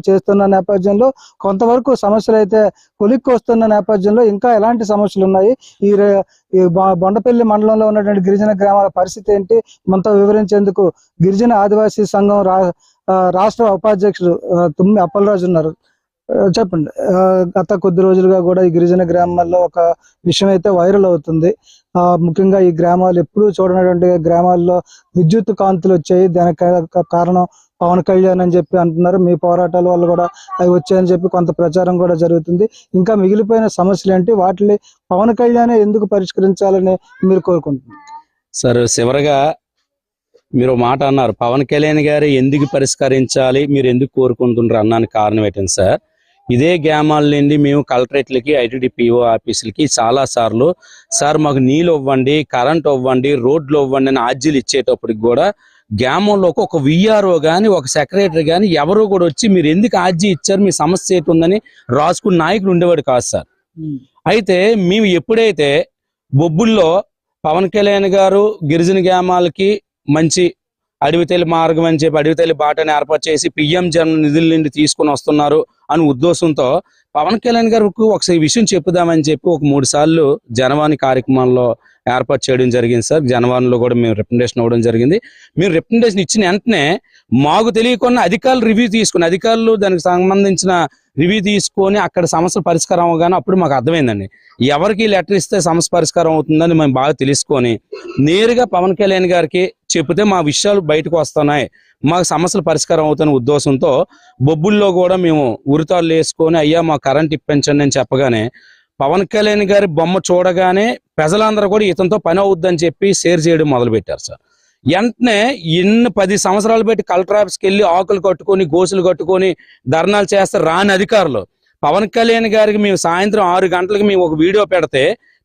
చేస్తున్న నేపథ్యంలో కొంతవరకు సమస్యలు అయితే కొలిక్కి వస్తున్న నేపథ్యంలో ఇంకా ఎలాంటి సమస్యలు ఉన్నాయి, ఈ బొండపల్లి మండలంలో ఉన్నటువంటి గిరిజన గ్రామాల పరిస్థితి ఏంటి మనతో వివరించేందుకు గిరిజన ఆదివాసీ సంఘం రాష్ట్ర ఉపాధ్యక్షుడు తుమ్మి అప్పలరాజు ఉన్నారు. చెప్పండి. గత కొద్ది రోజులుగా కూడా ఈ గిరిజన గ్రామాల్లో ఒక విషయం అయితే వైరల్ అవుతుంది. ముఖ్యంగా ఈ గ్రామాలు ఎప్పుడూ చూడనటువంటి గ్రామాల్లో విద్యుత్ కాంతులు వచ్చాయి. దానికి కారణం పవన్ కళ్యాణ్ అని చెప్పి అంటున్నారు. మీ పోరాటాల వల్ల కూడా అవి వచ్చాయని చెప్పి కొంత ప్రచారం కూడా జరుగుతుంది. ఇంకా మిగిలిపోయిన సమస్యలు ఏంటి, వాటిని పవన్ కళ్యాణ్ ఎందుకు పరిష్కరించాలని మీరు కోరుకుంటున్నారు? సార్, చివరగా మీరు మాట అన్నారు, పవన్ కళ్యాణ్ గారు ఎందుకు పరిష్కరించాలి, మీరు ఎందుకు కోరుకుంటున్నారు అన్నానికి కారణం ఏంటంటే సార్, ఇదే గ్రామాల నుండి మేము కలెక్టరేట్లకి ఐటీడీపీఓ ఆఫీసులకి చాలా సార్లు సార్ మాకు నీళ్ళు ఇవ్వండి, కరెంట్ ఇవ్వండి, రోడ్లు ఇవ్వండి అని ఆర్జీలు ఇచ్చేటప్పటికి కూడా గ్రామంలోకి ఒక విఆర్ఓ కానీ ఒక సెక్రటరీ కానీ ఎవరో కూడా వచ్చి మీరు ఎందుకు ఆర్జీ ఇచ్చారు, మీ సమస్య ఏంటి ఉందని రాసుకున్న నాయకుడు ఉండేవాడు కాదు సార్. అయితే మేము ఎప్పుడైతే బొబ్బుల్లో పవన్ కళ్యాణ్ గారు గిరిజన గ్రామాలకి మంచి అడవితల్లి మార్గం అని చెప్పి అడవితల్లి బాటని ఏర్పాటు చేసి పిఎం జన్ నిధుల నుండి తీసుకుని వస్తున్నారు అని ఉద్దేశంతో పవన్ కళ్యాణ్ గారికి ఒకసారి విషయం చెప్పుదామని చెప్పి ఒక 3 సార్లు జనవాణి కార్యక్రమాల్లో ఏర్పాటు చేయడం జరిగింది సార్. జనవాణిలో కూడా మేము రిప్రజెంటేషన్ ఇవ్వడం జరిగింది. మీరు రిప్రజెంటేషన్ ఇచ్చిన వెంటనే మాకు తెలియకుండా అధికారులు రివ్యూ తీసుకుని అధికారులు దానికి సంబంధించిన రివ్యూ తీసుకొని అక్కడ సమస్య పరిష్కారం అవగానే అప్పుడు మాకు అర్థమైందండి, ఎవరికి లెటర్ ఇస్తే సమస్య పరిష్కారం అవుతుందని మేము బాగా తెలుసుకొని నేరుగా పవన్ కళ్యాణ్ గారికి చెప్తే మా విషయాలు బయటకు వస్తున్నాయి, మాకు సమస్యలు పరిష్కారం అవుతున్న ఉద్దేశంతో బొబ్బుల్లో కూడా మేము ఉరితాళ్ళు వేసుకొని అయ్యా మా కరెంట్ ఇప్పించండి అని చెప్పగానే పవన్ కళ్యాణ్ గారి బొమ్మ చూడగానే ప్రజలందరూ కూడా ఇతనితో పని అవుద్దని చెప్పి షేర్ చేయడం మొదలు పెట్టారు సార్. వెంటనే 10 సంవత్సరాలు పెట్టి కలెక్టర్ ఆఫీస్కి వెళ్ళి ఆకులు కట్టుకొని గోసులు కట్టుకొని ధర్నాలు చేస్తారు రాని అధికారులు పవన్ కళ్యాణ్ గారికి మేము సాయంత్రం 6 గంటలకు మేము ఒక వీడియో పెడితే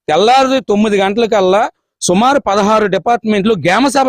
తెల్లారి 9 గంటలకల్లా సుమారు 16 డిపార్ట్మెంట్లు గ్రామసభ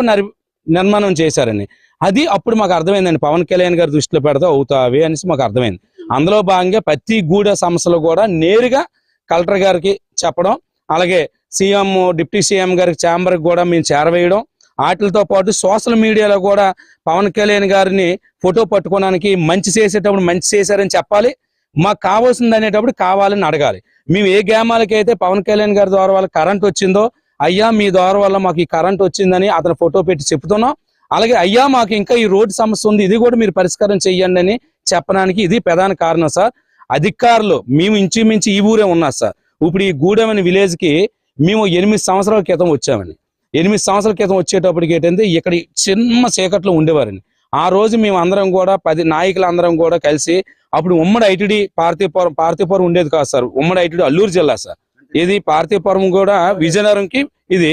నిర్మాణం చేశారని. అది అప్పుడు మాకు అర్థమైందండి, పవన్ కళ్యాణ్ గారి దృష్టిలో పెడితే అవుతావి అనేసి మాకు అర్థమైంది. అందులో భాగంగా ప్రతి గూడ సమస్యలు కూడా నేరుగా కలెక్టర్ గారికి చెప్పడం, అలాగే సీఎం డిప్యూటీ సీఎం గారికి ఛాంబర్కి కూడా మేము చేరవేయడం, వాటితో పాటు సోషల్ మీడియాలో కూడా పవన్ కళ్యాణ్ గారిని ఫోటో పట్టుకోవడానికి మంచి చేసేటప్పుడు మంచి చేశారని చెప్పాలి, మాకు కావాల్సింది అనేటప్పుడు కావాలని అడగాలి. మేము ఏ గ్రామాలకి అయితే పవన్ కళ్యాణ్ గారి ద్వారా వాళ్ళకి కరెంట్ వచ్చిందో అయ్యా మీ ద్వారా వల్ల మాకు ఈ కరెంట్ వచ్చిందని అతను ఫోటో పెట్టి చెప్తున్నాం, అలాగే అయ్యా మాకు ఇంకా ఈ రోడ్డు సమస్య ఉంది ఇది కూడా మీరు పరిష్కారం చెయ్యండి అని చెప్పడానికి ఇది ప్రధాన కారణం సార్. అధికారులు మేము ఇంచుమించి ఈ ఊరే ఉన్నారు సార్. ఇప్పుడు ఈ గూడెం అనే విలేజ్కి మేము 8 సంవత్సరాల క్రితం వచ్చామండి. 8 సంవత్సరాల క్రితం వచ్చేటప్పటికి ఏంటంటే ఇక్కడ చిన్న చీకట్లో ఉండేవారండి. ఆ రోజు మేము అందరం కూడా 10 నాయకులు అందరం కూడా కలిసి అప్పుడు ఉమ్మడి ఐటీడీ పార్థిపురం ఉండేది కాదు సార్, ఉమ్మడి ఐటీడీ అల్లూరు జిల్లా సార్. ఇది పార్థిపురం కూడా విజయనగరంకి ఇది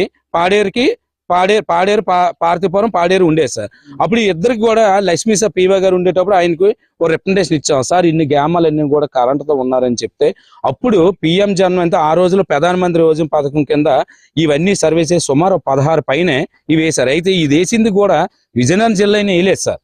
పాడేరు పార్థిపురం పాడేరు ఉండేది సార్. అప్పుడు ఇద్దరికి కూడా లక్ష్మీ సార్ పీవా గారు ఉండేటప్పుడు ఆయనకు ఒక రిప్రజెంటేషన్ ఇచ్చాం సార్, ఇన్ని గ్రామాలన్నీ కూడా కరెంటుతో ఉన్నారని చెప్తే అప్పుడు పిఎం జన్మ అంటే ఆ రోజులో ప్రధానమంత్రి రోజు పథకం కింద ఇవన్నీ సర్వే చేసి సుమారు 16 పైనే ఇవి వేశారు. అయితే ఇది వేసింది కూడా విజయనగరం జిల్లాని వేయలేదు సార్,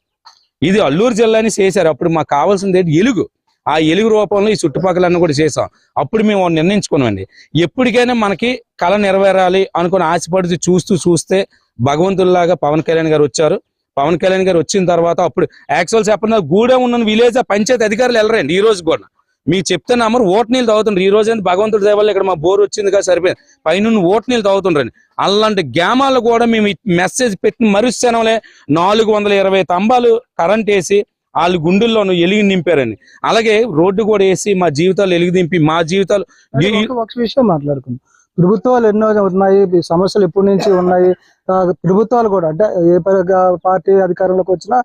ఇది అల్లూరు జిల్లాని చేశారు. అప్పుడు మాకు కావాల్సింది ఎలుగు, ఆ ఎలుగు రూపంలో ఈ చుట్టుపక్కలన్నీ కూడా చేసాం. అప్పుడు మేము నిర్ణయించుకున్నామండి, ఎప్పటికైనా మనకి కళ నెరవేరాలి అనుకుని ఆశపడి చూస్తే భగవంతుల్లాగా పవన్ కళ్యాణ్ గారు వచ్చారు. పవన్ కళ్యాణ్ గారు వచ్చిన తర్వాత అప్పుడు యాక్చువల్ చెప్పండి గూడెం ఉన్న విలేజ్ పంచాయతీ అధికారులు వెళ్ళరండి. ఈ రోజు కూడా మీకు చెప్తే నమ్మరు, ఓటు నీళ్ళు తాగుతుండ్రు. ఈ రోజు అయితే భగవంతుడి దయ వల్ల ఇక్కడ మా బోర్ వచ్చింది కదా సరిపోయింది, పైన ఓటు నీళ్ళు తాగుతుండ్రండి. అలాంటి గ్రామాలు కూడా మేము మెసేజ్ పెట్టిన మరుక్షణంలో 420 తంబాలు కరెంట్ వేసి వాళ్ళ గుండెల్లోనూ ఎలుగు నింపారని, అలాగే రోడ్డు కూడా వేసి మా జీవితాలు ఎలుగు దింపి మా జీవితాలు. ఒక విషయం మాట్లాడుకుందాం, ప్రభుత్వాలు ఎన్నో ఉన్నాయి, సమస్యలు ఎప్పటి నుంచి ఉన్నాయి. ప్రభుత్వాలు కూడా అంటే ఏ పార్టీ అధికారంలోకి వచ్చినా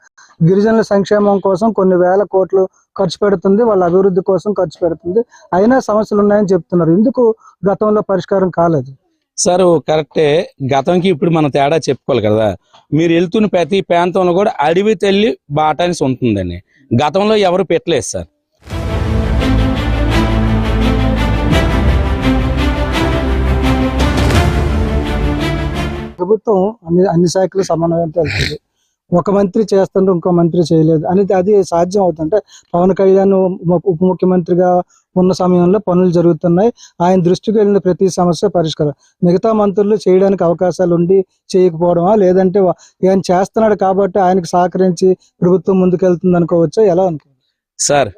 గిరిజనుల సంక్షేమం కోసం కొన్ని వేల కోట్లు ఖర్చు పెడుతుంది, వాళ్ళ అభివృద్ధి కోసం ఖర్చు పెడుతుంది. అయినా సమస్యలు ఉన్నాయని చెప్తున్నారు, ఎందుకు గతంలో పరిష్కారం కాలేదు? సార్ కరెక్టే, గతంకి ఇప్పుడు మనం తేడా చెప్పుకోవాలి కదా. మీరు వెళ్తున్న ప్రతి ప్రాంతంలో కూడా అడవి తల్లి బాటానిస్ ఉంటుందండి, గతంలో ఎవరు పెట్టలేదు సార్. ప్రభుత్వం అన్ని శాఖలు సమన్వయంతో వెళ్తుంది, ఒక మంత్రి చేస్తుంటే ఇంకో మంత్రి చేయలేదు అనేది అది సాధ్యం అవుతుంటే పవన్ కళ్యాణ్ ఉప ముఖ్యమంత్రిగా ఉన్న సమయంలో పనులు జరుగుతున్నాయి, ఆయన దృష్టికి వెళ్ళిన ప్రతి సమస్య పరిష్కారం. మిగతా మంత్రులు చేయడానికి అవకాశాలు ఉండి చేయకపోవడమా, లేదంటే ఆయన చేస్తున్నాడు కాబట్టి ఆయనకు సహకరించి ప్రభుత్వం ముందుకెళ్తుంది అనుకోవచ్చా, ఎలా అనుకో? సార్